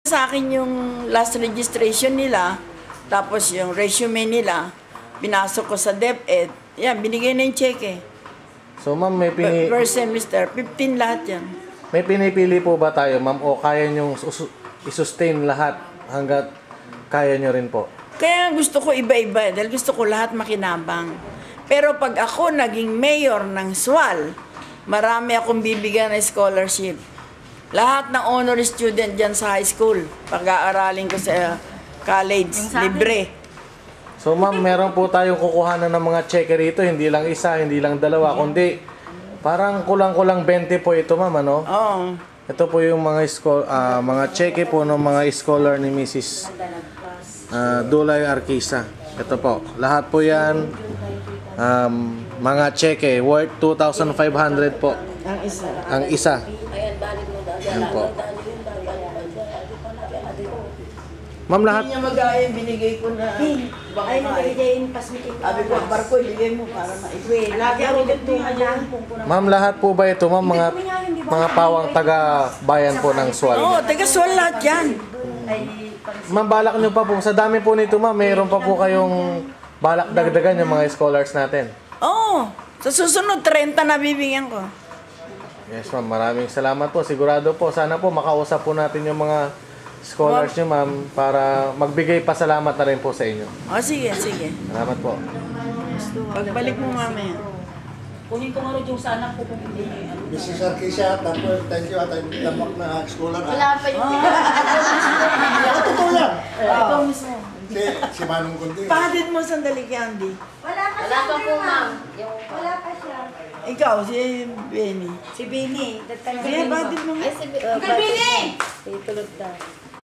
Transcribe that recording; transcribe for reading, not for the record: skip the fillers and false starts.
Sa akin yung last registration nila, tapos yung resume nila, pinasok ko sa DepEd. Yan, binigay na yung cheque. So ma'am, First semester, 15 lahat yan. may pinipili po ba tayo ma'am o kaya nyong i-sustain lahat hanggat kaya nyo rin po? Kaya gusto ko iba-iba dahil gusto ko lahat makinabang. Pero pag ako naging mayor ng SWAL, marami akong bibigyan ng scholarship. Lahat ng honor student dyan sa high school, pag-aaralin ko sa college, libre. So ma'am, meron po tayong kukuhanan ng mga cheque rito, hindi lang isa, hindi lang dalawa, kundi parang kulang-kulang 20 po ito ma'am, ano? Oo. Ito po yung mga cheque po ng mga scholar ni Mrs. Dulay Arquisa. Ito po, lahat po yan, mga cheque worth 2,500 po. Ang isa. Ang isa. Yan po. Ma'am, lahat. Hindi niya mag-aaya, binigay ko na. Ay, nabigay yung pasmitin. Sabi ko, barko, ibigay mo para Wait, lagi ako nagtungan lang. Ma'am, lahat po ba ito, ma'am, mga pawang taga-bayan po ng Sual? Oo, taga-SWAL lahat yan. Ma'am, balak nyo pa po, sa dami po nito, ma'am, mayroon pa po kayong balak dagdagan yung mga scholars natin. Oo, sa susunod, 30 na bibigyan ko. Yes, ma'am, maraming salamat po. Sigurado po, sana po makausap po natin yung mga scholars nyo, ma'am, para magbigay pasalamat na rin po sa inyo. O, sige, sige. Salamat po. Pagbalik mo mamaya. Kunin ko nga rin yung sana ko kung hindi. Mrs. Arquisa, tapos thank you at ang damak na scholar. Wala pa yung Totoo yan. Ikaw mismo. Si Manong Kundi. Pahatid mo sandali kay Andy. Wala pa po, ma'am. Wala pa siya. Ikaw, si Benny. Si Bini. Sige, pahatid mo. Ay, si Bini! Tulog daw.